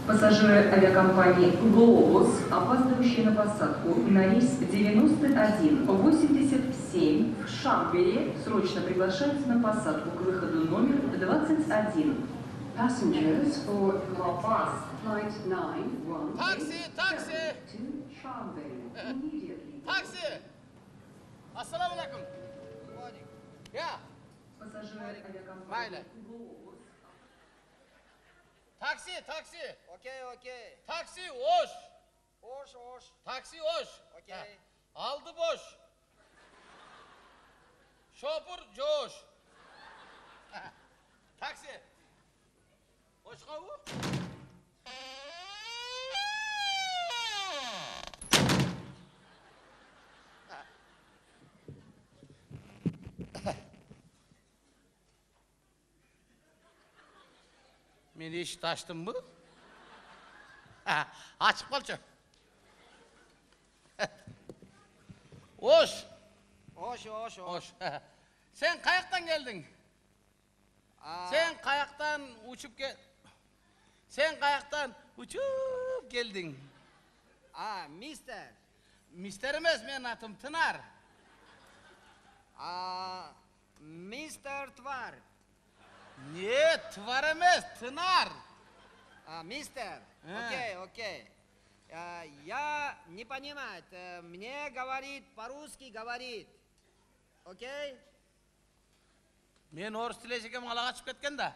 Пассажиры авиакомпании «Глобус», опаздывающие на посадку на рейс 9187 в Шамбере, срочно приглашаются на посадку к выходу номер 21. Passengers for Globus flight 91 Taxi! to Chambéry immediately. Taxi! Assalamu alaikum. Yeah. Пассажиры авиакомпании Mayli. «Глобус». Taxi! Okay. Taxi hoş. Hoş. Taksi hoş. Okay. Aldı boş. Şoför coş. Taksi. Hoş kavu. Meni iş taştın mı? Açık bolçu. Hoş. Hoş. Sen kayaktan geldin. Sen kayaktan uçup geldin. Mister. Mister emez, men atım Tınar. Mister Tvar. Niye Tvar emez, Tınar. Mister. Окей. Я не понимаю. Мне говорит, по-русски говорит. Окей? Men orus tilejegem ala kaçıp ketken da.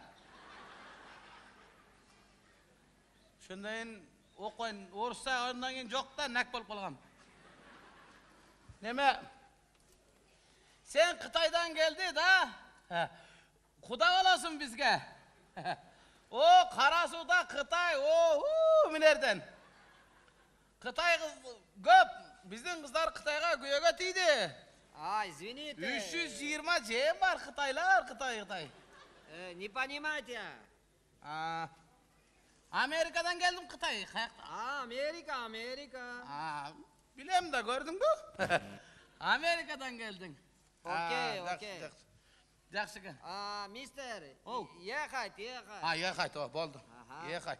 Şundayin okuyun, orus'a ondan keyin yok da nak bolup kalgam. Neme? Sen Kıtay'dan geldi da. Kuda olasın bizge. O Karasu'da Kıtay, minerden. Kıtay kız köp. Bizden kızlar Kıtay'a göğe tiydi. Извините. 320 cem var Kıtay. Не понимаете. Amerika'dan geldim Kıtay. Amerika. Bilem de gördün mü? Amerika'dan geldin. Okey. Жақсы ki. Mister. Оу. Ехать. Ехать, болды. Ехать.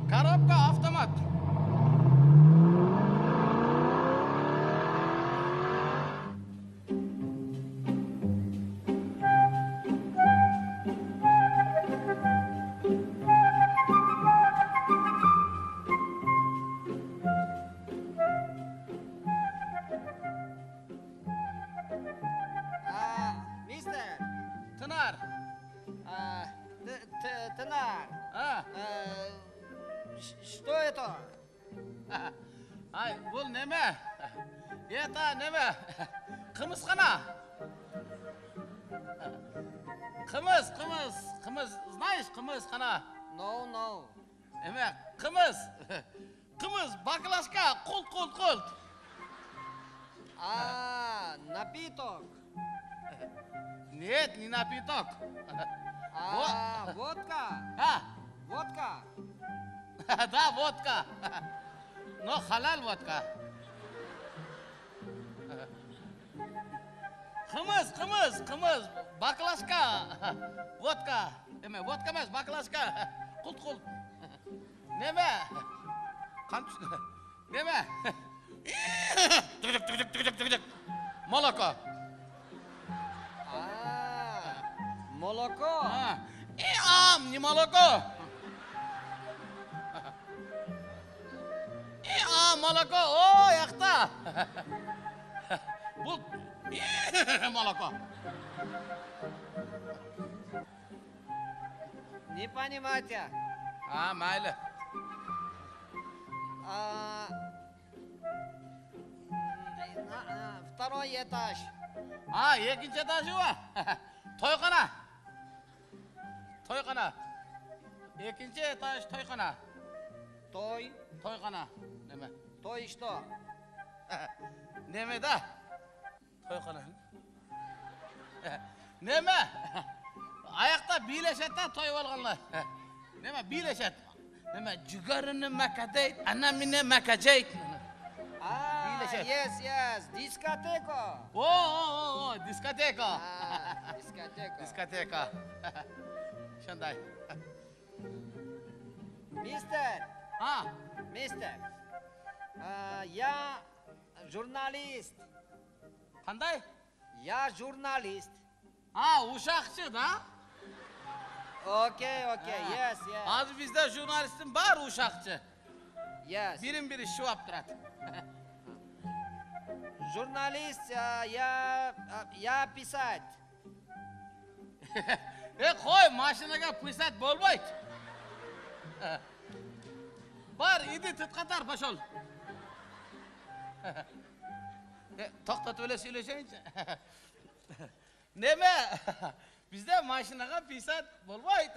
Коробка автомат. Mister. Tınar. Тынар. Что это? Ay, bu neme? Eta neme? Kımızkana. Kımız. Знаешь, kımızkana? No. Emek, kımız. Kımız, baklaşka, kult. Напиток. Нет, не напиток. Водка. Водка. Да, водка. Но халал водка. Kımız. Baklaşka. Vodka. Deme, vodka emez, baklaşka. Kult. Neme? Neme? Tıkıdık. Moloko. Молоко. Не молоко. Молоко. О, yakta. Bu молоко. Не понимаете. Mayli. Второй этаж. Ikinci etajı var. Toyxana. İkinci etaj toyxana. Toyxana. Neme? Той что? Neme da? Toyxana. Neme? Ayakta bileşetten toy olganlar. Neme bileşet? Neme cügarını makadeyt, anamine makaceyt. Yes. Дискотека. Diskoteka. Дискотека. Diskoteka. Şunday. Mister, Ha, mister. Я журналист. qanday? Я журналист. Ha, uşakçı da. Okay, yes, yes. Hozir bizde jurnalistim var uşakçı. Yes. Birin biri şuvap durat. Журналист, я писать. Koy maşinaga pısat bolmayt. Var idi tıtkatar paşol. Toktat öyle söyleseyince. Neme? Bizde maşinaga pısat bolmayt.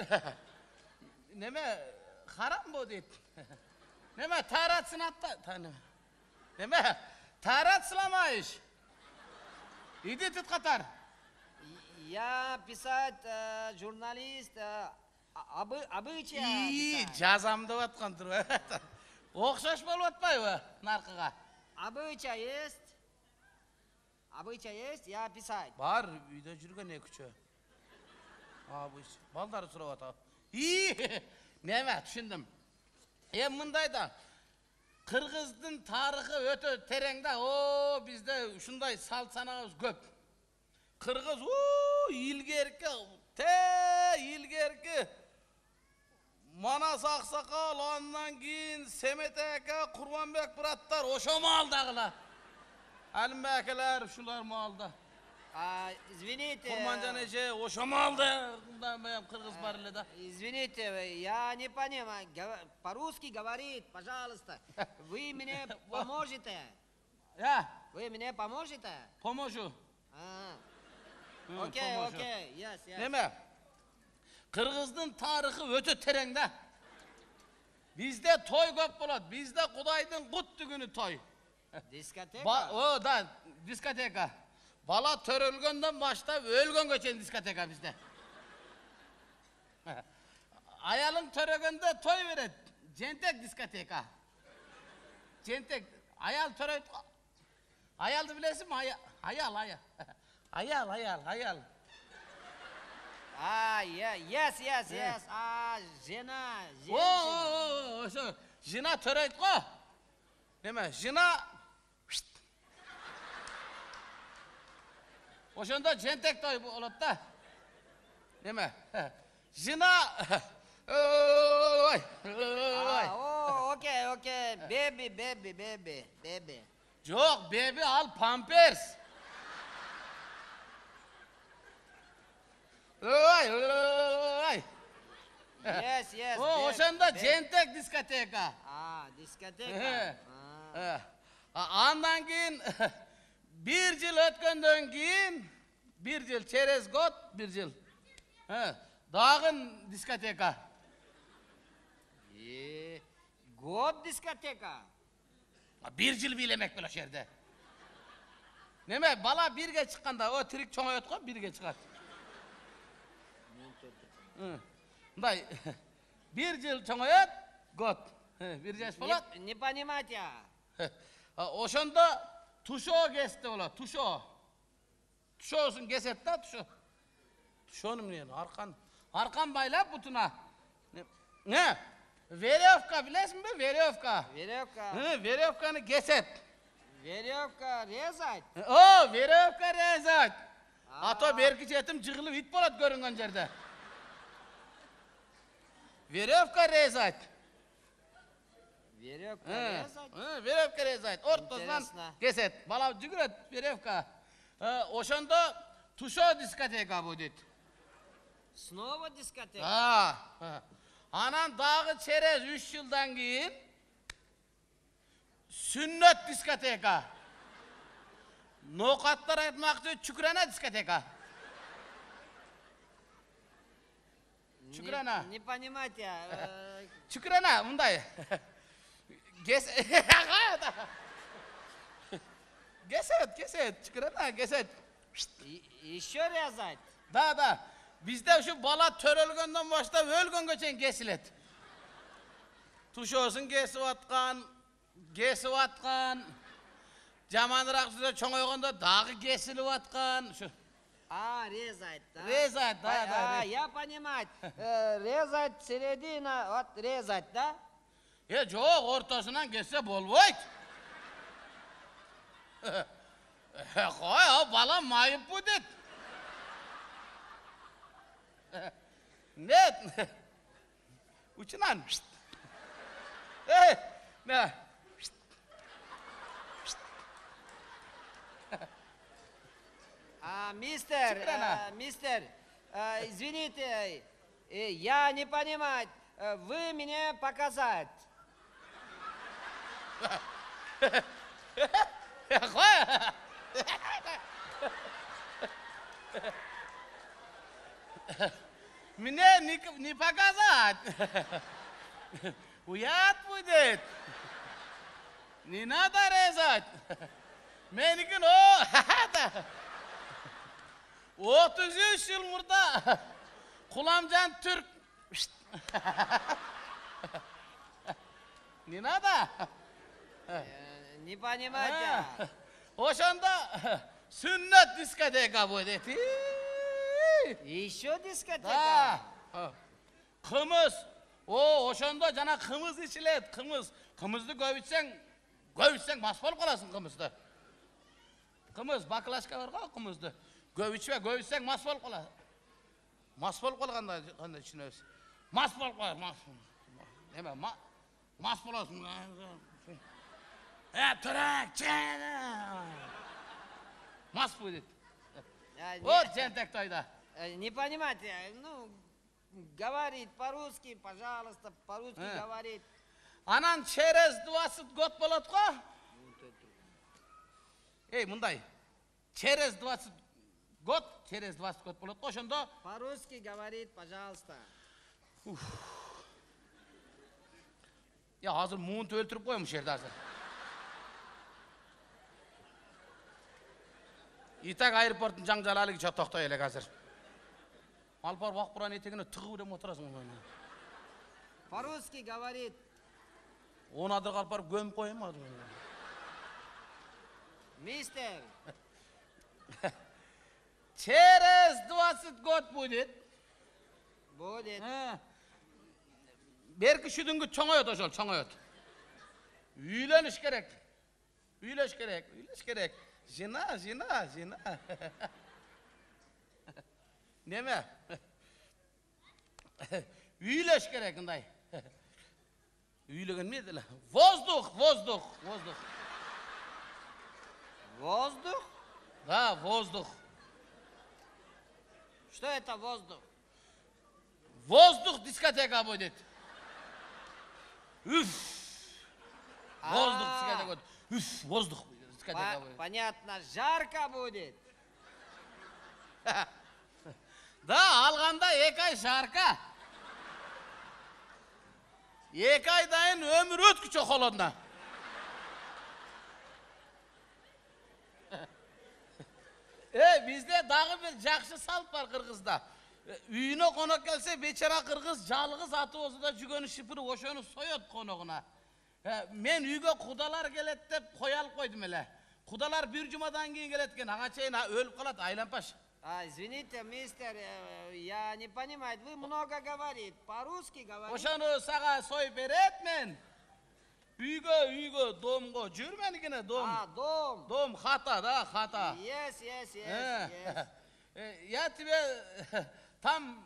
Neme? Haram bu deyip. Neme? Tarat sınatta. Neme? Tarat sılamayış. İdi tıtkatar. Я писать, журналист, обычай İyi, писать. cazamda vatkan dur. Okşaş bol vatpay mı narkıga? Обычай есть. Обычай есть, я писать. Var, uyda жүрgen ne küçü. Bu iş, baldarı sıra vata. İyi, neme, düşündüm. Mındayda, Kırgızdın tarixi öte terengde, o bizde şunday salsanağız köp. Kırgız, ilgerki, ilgerki. Manas Aksakal, ondan keyin Semet aka, Kurbanbek bıratlar, oşo maldagılar. Halim bekeler, şular malda. Извините. Kurmancan ece, oşo malda. Bundan benim Kırgız barılı da. Извините, я не понимаю. По-русски говорит, пожалуйста. Вы мне поможете? Ya, Вы мне поможете? pomoju. Окей, помощу. окей, yes, yes. Neme? Kırgızdın tarixi öte terengde. Bizde toy köp bolat. Bizde Kudaydın kut günü toy. Дискотека? O da diskoteka. Bala törülgönden başta ölgön geçen diskoteka bizde. Ayalın törөгönde toy veret. Centek diskoteka. Centek. Ayal töröt. Ayaldı bilesin mi? Ayal. Ayal. Yes, yes. Жена, женщина. O, şu jina töröt ko. Deme, jina. Oşunda centek toy bu olat da. Deme. Jina. Oy. Окей. Baby. Yok, bebi al Pampers. Oy. Yes. O oşanda centek diskoteka. Diskoteka. Andan keyin bir yıl ötkenden keyin bir yıl çerez got bir yıl. Dağın diskoteka. Год дискотека. Bir yıl bilemek böyle şerde. Neme bala birge çıkkanda o trik çoğu ötkön birge çıkar. Day bir yıl çoğu öt got. Bir yaş falan. Не понимать я. Oşanda tuşo kesti ola tuşo. Tuşosun keset da tuşo. Tuşonum ne? Arkan baylap butuna. Ne? Verevka bilesin mi? Verevka. Verevkanı keset. Веревка резать. O verevka rezat. Ato berki çetim cığılıp it bolat görüngen yerde. Verevka rezat. Веревка резать. Verevka rezat. Ortasından Interesna. keset. Bala cügüret verevka. Oşanda tuşo diskoteka bu dit. Снова дискотека. Anan dağı çerez 3 yıldan keyin sünnet diskoteka. Nokatlar aytmakçı çükrana diskoteka. Çükrana. Не понимать я. Çükrana bunday. Geset. Çükrana geset. Еще резать. Da. Bizde şu bala törölgönden başta ölgön geçen kesilet. Tuşosun kesip atkan. Jamanırak size çoğuyganda dağı kesilip atkan. Şu А, резать, да? Резать, да, да. Я понимаю. Резать середина, вот резать, да? Жоқ, ортасынан кесе болбойт. Қой, балам майып bu дед. Нет. Uçunan. Ne? Мистер, извините, я не понимаю, вы мне показать. Мне не показать. Уят будет. Не надо резать. Меникин o. 33 yıl burada. Kulamcan Türk. Не надо. Не понимаете? Ошонда sünnet diskoteka будет. Еще дискотека? Да. Kımız. Ошондо жана kımız içilet. Kımızды көбүтсең мас болуп каласың кымызды. Kımız baklashka бар го kımızды. Көбүтсең мас болуп каласың. Мас болуп калганда кандай түшүнөбүз? Мас болуп калат, эме мас болосуң. Турак, мас будет. Вот жентек тойда. Не понимаете, ну, говорит по-русски, пожалуйста, по-русски говорит. Анан через 20 год болот го? Эй, мындай. Через 20 год болот го, ошондо По-русски говорит, пожалуйста. Я азыр муунту өлтүрүп коем ушул жерде азыр. Итак, аэропорттун жаңжалалыгы жа токтой элек азыр. Алпар Вакбуран этегине тыгып эле отурасың. По-русски говорит. Он адырга алып барып көмүп коем азыр. Мистер. Через 20 год будет. Будет. Берки шүдүнгү чоңоет ошол, чоңоет. Үйлөнүш керек. Жина. Неме? Үйлөш керек мындай. Үйлөгөн эмне деле? Воздух. Воздух? Да, воздух. Что это воздух? Воздух дискотека будет. Воздух дискотека будет. Воздух дискотека будет. Понятно, жарко будет. Да, алганда 2 ай жарка. 2 айдайын өмүр өткүчө холодна. Бизде дагы бир жакшы салт бар Кыргызда. Үйүнө конок келсе, бечара кыргыз жалгыз аты болсо да жүгөнү шыпырып ошону соет коногуна. Мен үйгө кудалар келет деп кое алып койдум эле. Кудалар бир жумадан кийин келет экен, ага чейин өлүп калат, айланпаш. Извините, мистер, я не понимаю, вы много говорите, по-русски говорите. Ошону сага союп берет мен. Үйгө, домго, жүрменикине дом. Дом. Дом, хата, да, хата. Yes. Я тебе там,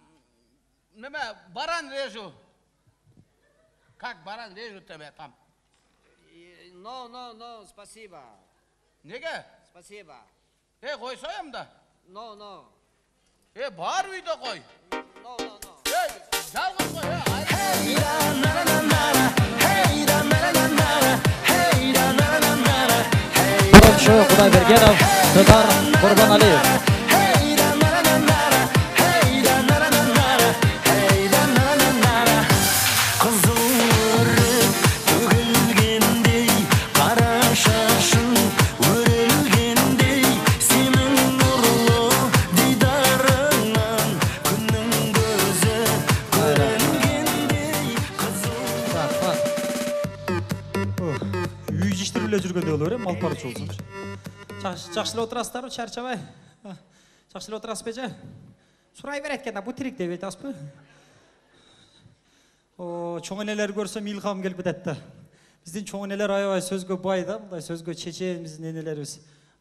баран режу. Как баран режу тебе там? No, спасибо. Неге? Спасибо. Кой соям да? No. Бар үйдө кой. No. Жалгыз кой, Şu Kudaybergenov, Tatar Qurbanaliyev. Жүргенде болор эми алып барчу болсомчу. Жакшылап отурасыздарбы, чарчабай. Жақсы эле отурасызбы эже? Сурай берет экен да, бу тирик деп айтасызбы? О, чоң энелер көрсөм илхам келип кетет да. Биздин чоң энелер аябай сөзгө бай да, мындай сөзгө чечен биздин энелерибиз.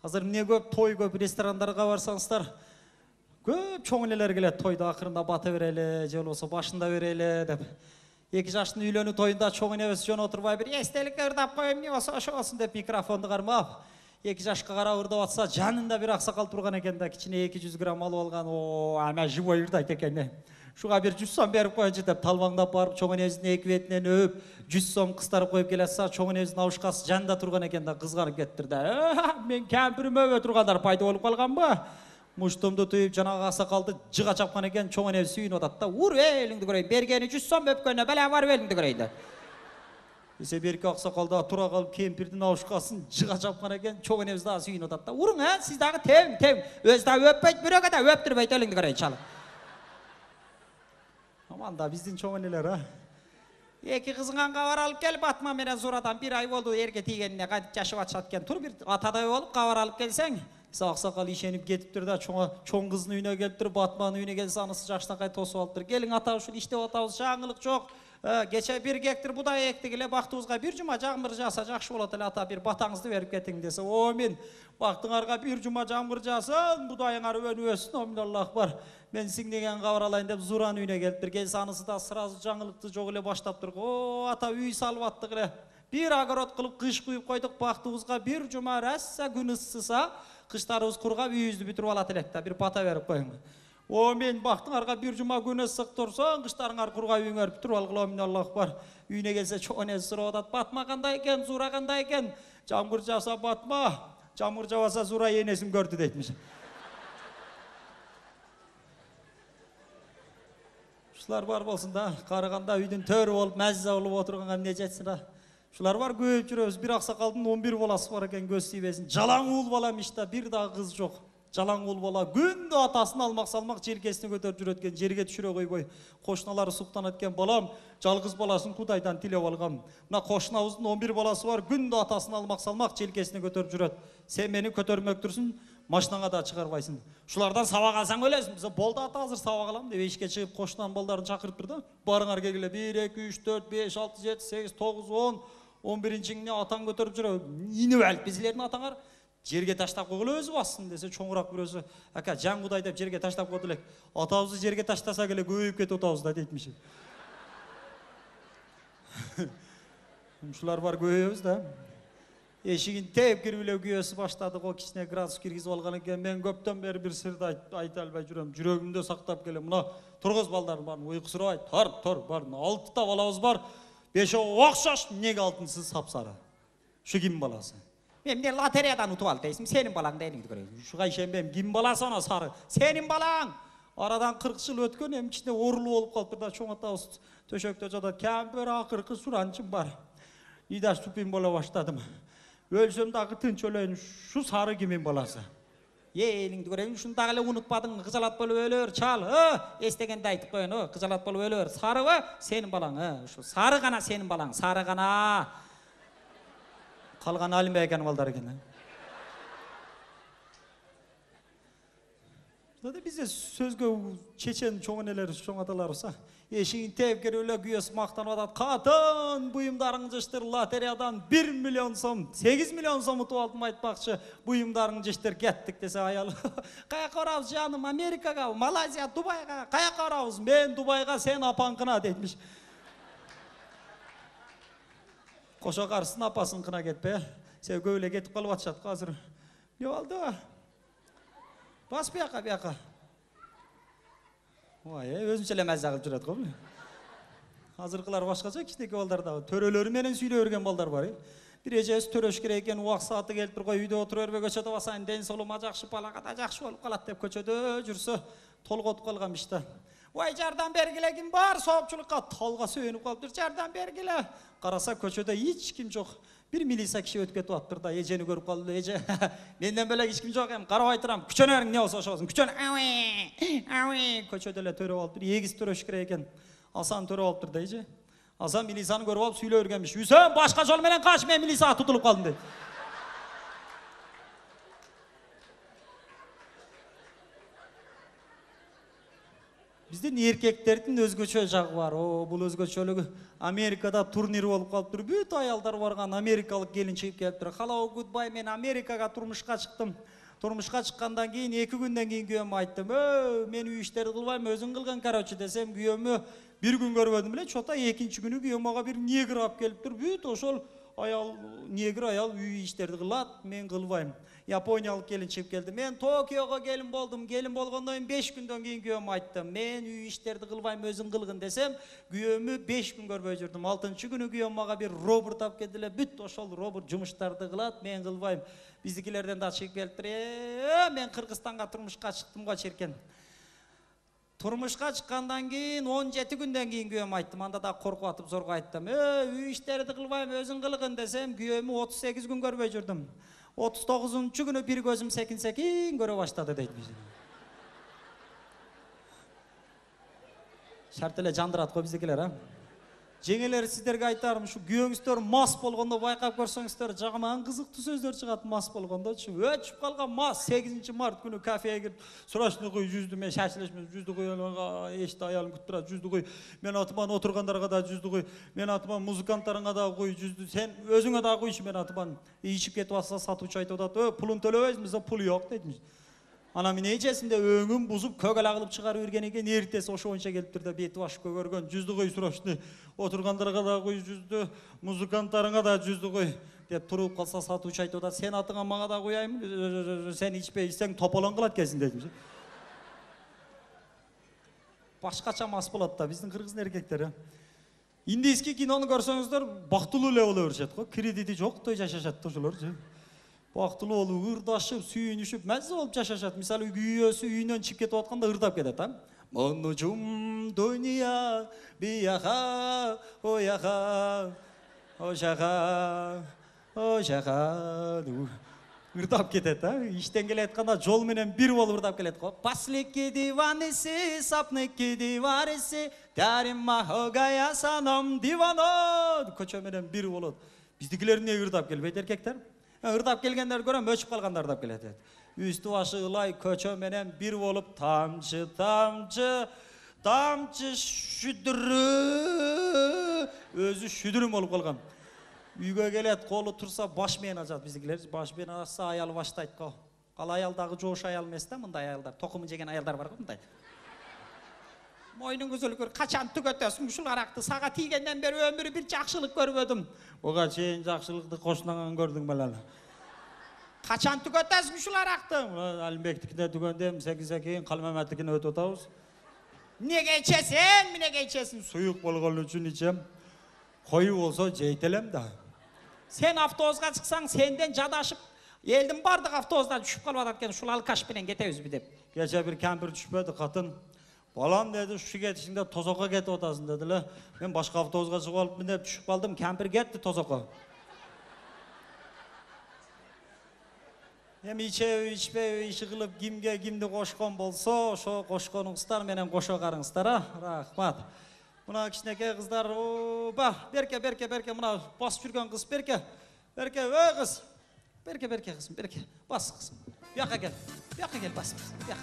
Азыр эмне көп той көп ресторандарга барсаңыздар, көп чоң энелер келет тойда акырында бата берели, же болбосо башында берели деп. 2 жаштын үйлөнүү тоюнда чоң энебиз жөн отурбай бир эстеликке ырдап коем, эмне болсо ошо болсун деп микрофонду кармап, 2 жашка карап ырдап атса, жанында бир аксакал турган экен да, кичине 200 грамм алып алган. О, ана живой ырдайт экен. Шуга бир 100 сом берип коюнчу деп талбаңдап барып чоң энебиздин 2 бетинен өп 100 сом кыстарып коюп келатса, чоң энебиздин абушкасы жанында турган экен да, кызганып кеттир да. Мен кемпирим өбө тургандар пайда болуп калганбы? Муштумду түйүп жанагы аксакалды жыга чапкан экен, чоң энебиз сүйүнүп атат да. Ур элиңди көрөйүн, бергени 100 сом өпкөнүнө бале барып элиңди көрөйүн да. Эсе берки аксакал да тура калып кемпирдин абушкасын жыга чапкан экен, чоң энебиз да сүйүнүп атат да. Уруң, сиз дагы тең, өзү да өппөйт, бирөөгө да өптүрбөйт элиңди көрөйүн чалы. Aman da bizdin çoğun neler ha. 2 kızıngan kavar alıp gelip atma menen Zuradan 1 ay oldu erge tiygenine kayıp yaşıp atşatken tur bir ataday olup kavar alıp gelsen aksakal işenip getiptir da çoğun kızın üyüne geliptir, Batman'ın üyüne gelse anısı jaştan kayıp tosu alıptır. Gelin ata uşul işte otağız şağınlık çok. Geçe 1 gektir buday ekti gele baktığızga bir cuma jağmır jasa jakşı bolat ele ata bir batağınızdı verip ketin dese. O men baktığınarga bir cuma jağmır jasın budayыңар önü ösün o min Allah var. Ben siңдеген кабар алайын деп Зуран үйүнө келиптир. Келсе анысы да сразу жаңылыкты жок эле баштаптыр. О, ата үй салып аттык эле. Bir огород кылып кыш куюп койдук бактыбызга bir жума раса күн ысыса, кыштарыбыз кургап үйүбүздү бүтүрүп алат элек да. Bir бата берип коюң. О, мен бактыңарга bir жума күн ысык турсаң, кыштарыңар кургап үйүңөр бүтүрүп алгыла мен Аллах бар. Үйүнө келсе чоң энеси сурап атат. Батма кандай экен, Зура кандай экен? Жамгыр жаса Батма, жамгыр жабаса Зура энесин көрдү дейтмиш. Şular var bolsun da, qaraganda үйдүн төрү болуп, мәзза болуп отурганга эмне жетсин да. Şular var көп жүрөбүз, bir аксакалдын 11 баласы бар экен, көз тийбесин. Жалаң уул балам иште, bir дагы кыз жок. Жалаң уул бала күндө атасын алмак салмак желкесине көтөрүп жүрөт экен, жерге түшүрө койбой. Кошуналары суктанат экен, балам, жалгыз баласын Кудайдан тилеп алган. Мына кошунабыздын 11 баласы бар, күндө атасын алмак салмак желкесине көтөрүп жүрөт. Сен мени көтөрмөктүрсүң, машинаңа да чыгарбайсың. Шулардан сабак алсаң өлөсүң. Биз болду ата азыр сабак алам деп эшикке чыгып кошунан балдарын чакырыптыр да. Барыңар келгиле 1 2 3 4 5 6 7 8 9 10 11-нчиңне атаң көтөрүп жүрөбүз. Инип алып bizлердин атаңар жерге таштап койгула өзү бассын десе, чоңураак бирөөсү ака жан Кудай деп жерге таштап койду элек. Атабызды жерге таштаса келе көбөйүп кетип атабыз да дейтмиш. Ушулар бар көбөйөбүз да. Eşigin tep kirbileu güyesi başladık, o kişine gradus kirgizip algan eken. Ben köpten beri bir sırda ayta albay жүрөм. Жүрөгүмдө сактап келем. Мына тургуз балдарым бар, уйкусурабай, тор бар. 6 та балабыз бар. 5 окшош, эмнеге алтынсыз сапсары. Şu kim balası? Мен де лотериядан утуп алды дейсим, сенин балаң дейли көрөйүн. Шуга ишенбейм, ким баласы ана сары? Сенин балаң. Aradan 40 жыл өткөн, эми кичине оорулуу болуп калыптыр да, чоң атабыз төшөктө жатат. Кемпир акыркы суранчым бар. Идаш тупин боло баштадым. Ölsem dagı tınç öleyim, şu sarı kimin balası? Elingdi göreyim, şunu dagı ele unutmadın, kızalat bolup ölür, çal, estegende aytıp koyun, kızalat bolup ölür, sarı mı? Senin balan, şu sarı gana senin balan, sarı gana. Kalgan alim beyken balдар eken. Zaten bize sözgö çeçen çoğun eleri, çoğun atalar olsa, eşiğin tevkeri öyle güyesi maqtanıp atat, katın buyumdarın jıştır loteriyadan 1 milyon som, 8 milyon som utup aldım aytmakçı, buyumdarın jıştır kettik dese ayalı. Kayaka barabız canım, Amerikaga, Malayziya, Dubayga, kayaka barabız, men Dubayga, sen apankına deytmiş. Koşa karşısına apasın kına ketpe, sevgi öyle getip kalıp atışat hazır. Ne oldu? Bas bir yaka. Vay, özümçe lemez zağıp жүрөт го. Hazırkılar başkaca, kişineki balдар da. Törölörü menen süyle örgen balдар var. Bir ecesi töröş gerek eken, uaq saati gelip dur koy, uyda oturuyor ve köçöde basayın, den soluma jakşı balagada jakşı olup kalat dep köçöde жүрсө, tolga otup kalgan işte. Vay jardan bergile kim var, soğupçulukka tolga söyünüp kalıptır, jardan bergile. Karasa köçöde hiç kim yok. Bir milisa kişi ötüp ketip attır da, eceni görüp kaldı, ece. Menden böyle hiç kim yok hem, karab aytıram, küçöne verin ne olsa hoş olsun, küçöne, avi. Köçödele töröp alıptır, egiz töröş kire eken. Hasan töröp alıptır da ece. Hasan milisanı görüp alıp süyle örgenmiş. Hüseyin başka yol menen kaç, men milisa tutulup kaldım dedi. Биздин эркектердин өзгөчө жагы бар. Бул өзгөчөлүгү Америкада турнир болуп калыптыр. Бүт аялдар барган, америкалык келин чыгып келиптир. Hello, goodbye, мен Америкага турмушка чыктым. Турмушка чыккандан кийин 2 күндөн кийин күйөөмө айттым. Мен үй иштерди кылбайм, өзүң кылгын короче десем, күйөөмө 1 күн көрбөдүм эле. Чота 2-нчи күнү күйөөм мага бир негр алып келиптир. Бүт ошол аял, негр аял үй иштерди кылат, мен кылбайм. Япониялык келин чыгып келди. Мен Токиого келин болдум. Келин болгондон кийин 5 күндөн кийин күйөөмө айттым. Мен үй иштерди кылбайм, өзүң кылгын десем, күйөөмө 5 күн көрбөй жүрдүм. 6-нчы күнү күйөөм мага бир робот алып келди эле. Бүт ошол робот жумуштарды кылат, мен кылбайм. Биздикилерден да чыгып келиптир. Мен Кыргызстанга турмушка чыктым го черкен. Турмушка чыккандан кийин 17 күндөн кийин күйөөмө айттым. Анда да коркуп атып зорго айттым. Үй иштерди кылбайм, өзүң кылгын десем, күйөөмө 38 күн көрбөй жүрдүм. 39-нчы күнү бир көзүм секин көрө баштады дейт биз. Шарт эле жандырат го биздикилер, а? Жеңелер сиздерге айтарым, ушу күйөөңүздөр мас болгондо байкап көрсөңүздөр, жагыман кызыктуу сөздөр чыгат мас болгондочу. Өчүп калган мас 8 март күнү кафеге кирип, срочно куй жүздү, мен шашылышмын, жүздү куй, эшти аялым күтүп турат, жүздү куй. Мен атыман отургандарга да жүздү куй, мен атыман музыканттарыңа да куй, жүздү. Сен өзүңө да куйчу, мен атыман. Ичип кетип атса сатуучу айтып атат, пулун төлөбөйсүз, пул жок дейт. Ана мен эчесинде өңүм бузуп көгөл агылып чыгарып берген экен, эртеси ошо боюнча келиптир да бети башы көгөргөн, жүздү куй срочно, отургандарга да куй жүздү, музыканттарыңа да жүздү куй деп туруп калса сатуучу айтып атат, сен атыңа мага да куяймын, сен ичпей ичсең тополоң кылат экенсиң дейт. Башкача мас болот да биздин кыргыздын эркектери. Индийский кинону көрсөңүздөр бактылуу эле боло беришет го, кредити жоктой жашашат да ошолор. Бактылуу болуп, ырдашып, сүйүнүшүп, маза болуп жашашат. Мисалы күйөөсү үйүнөн чыгып кетип атканда ырдап кетет, а? Монучум дүйнөя бияха, ояха, ожаха, ожаха. Ырдап кетет, а? Иштен келе атканда жол менен бир болуп ырдап келет го. Последний диванеси, сапнеки диванеси, тарима хогая санам дивано. Көчө менен бир болот. Биздикилер эмне ырдап келбейт эркектер? Ырдап келгендер көрөм, өчүп калгандар ырдап келет. Үстү башы ылай көчө менен бир болуп тамчы тамчы тамчы шүдүрү өзү шүдүрүм болуп калган. Үйгө келет, колу турса баш менен ажат биздикилер. Баш менен ачса аялы баштайт го. Ал аял дагы жоош аял эмес да, мындай аялдар. Токумун жеген аялдар бар го мындай. Мойнуң көзөлгөр качан түгөтөсүң ушул аракты сага тийгенден бери өмүрү бир жакшылык көрбөдүм. Ога чейин жакшылыкты кошунаңан көрдүң беле. Качан түгөтөсүң ушул аракты? Алимбектикине түгөндөм, секин Калмаматтыкине өтүп атабыз. Эмнеге ичесиң? Эмнеге ичесиң? Суюк болгон үчүн ичем. Кою болсо жейт элем да. Сен автобуска чыксаң, сенден жадашып, элдин бардык автобустан түшүп калып атат экен, ушул алкаш менен кетебизби деп. Кече бир кемпир түшпөдү, катын. Балам dedi, şu ketişinde tozoqa ketip otasın dediler. Ben başka avtobusga çıkıp alıp binip düşüp kaldım. Kempir gitti tozoqa. Hem içpey işi kılıp kimdi koşkon bolsa, şu koşkonunuzlar menen koşo karınızlar ha. Rahmat. Buna kişineke kızlar, berke, buna bas жүрген kız, berke, kız. Berke kızım, berke, bas kızım. Yaka gel, bas kızım, yaka.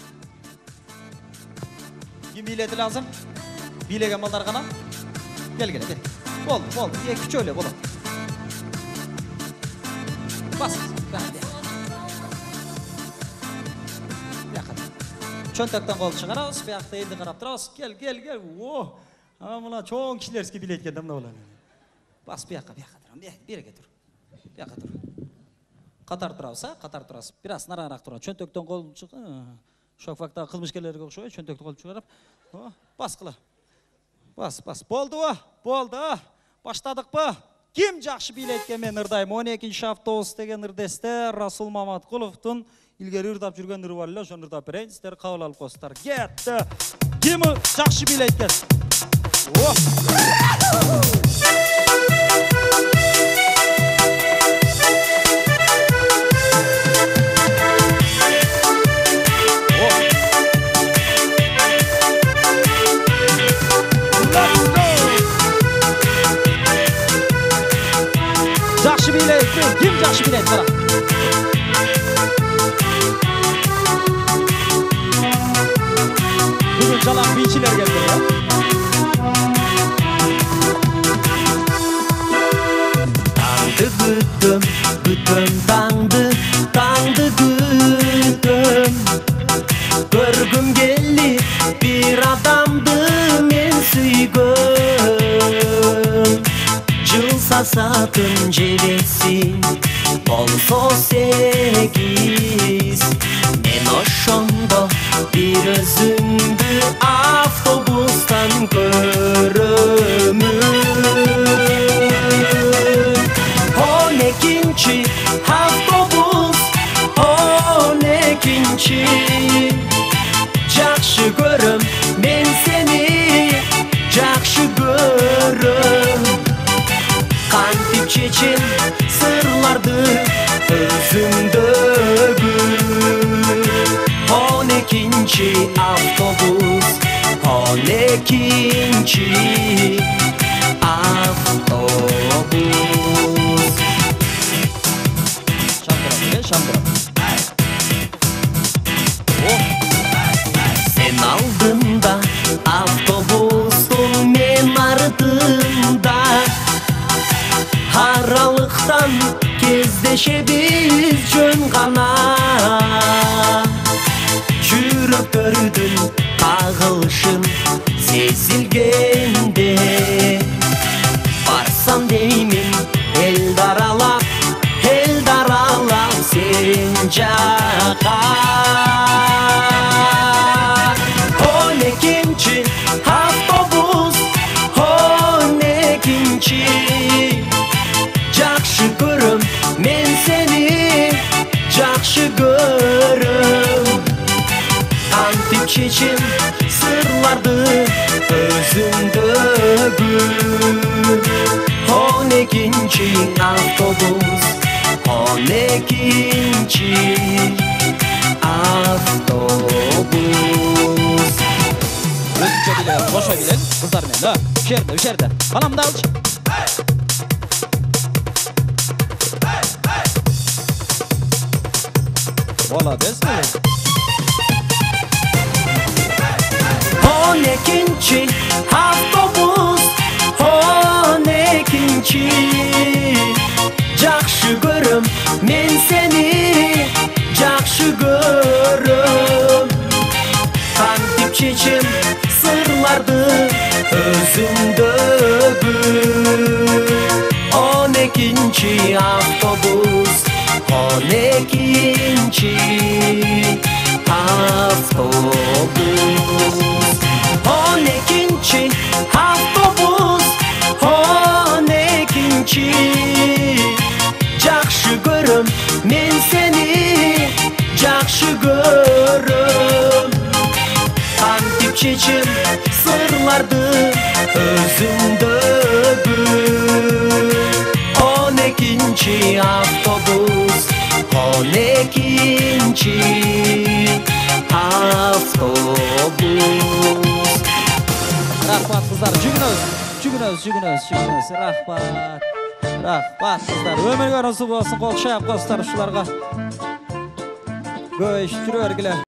Kim bileti lazım? Bilegen mallar kana. Gel. Oldu. Küçük öyle bol. Bas. Çöntekten kol çıkarız. Bir yakta elini karap durarız. Gel. Ama buna çok kişiler eski bilet geldim ne olan. Bas bir yakta duram. Bir yere dur. Katar durarız. Biraz nararak durar. Çöntekten kol çıkar. Şok vakta kılmışkelerge okşoy, çöntöktü kolup çıkarıp. Bas kıla. Bas. Boldu. Başladık mı? Kim жақшы билетке мен ырдайм? 12-ші автобус деген ырдесте Расул Маматкуловтун илгери ырдап жүрген ыры бар эле, ошону ырдап берейин. Сиздер кабыл алып коесуздар. Кетти. Ким жақшы билетке? Жақшы билет, ким жақшы билет? Қара. Бүгін жалаң бийчилер келди да. Tangdı güttüm tangdı güttüm. Görgüm geldi bir adamdı men süygüm. Jıl sasatın jebesin bolso sekiz. Men oşondo bir özümdü avtobustan görümün. 12-ci avtobus 12-ci. Жақшы көрім мен сені жақшы көрім. Қантип шешем сырларды өзіңдегі. 12-ci avtobus 12-ci avtobus. Şamdıram. Sen aldığında avtobusun men ardında. Aralıktan кездешебиz жөн гана. Жүрөктөрдүн кагылышын сезилгенде. Барсам деймин эл даралап sen жака. 12-ci avtobus 12-ci. Жақшы көрім мен сені жақшы көрім. Қантип шешем сырларды өзіңдегі. 12-ci avtobus 12-ci avtobus. Өзүнчө деле кошо билен кыздар менен да. Ушерде. Баламды алчы. Молодец. 12-ci avtobus 12-ci. Жақшы көрім мен сені жақшы көрім. Қантип шешем сырларды өзіңдегі. 12-ci avtobus 12-ci avtobus. 12-ci avtobus 12-ci. Жақшы көрім мен сені жақшы көрім. Қантип шешем сырларды өзіңдегі. 12-ci avtobus 12-ci avtobus. Рахмат кыздар, жүгүнөбүз. Рахмат кыздар. Өмүргө насып болсун, кол шаап коңуздар ушуларга. Көйүштүрө бергиле.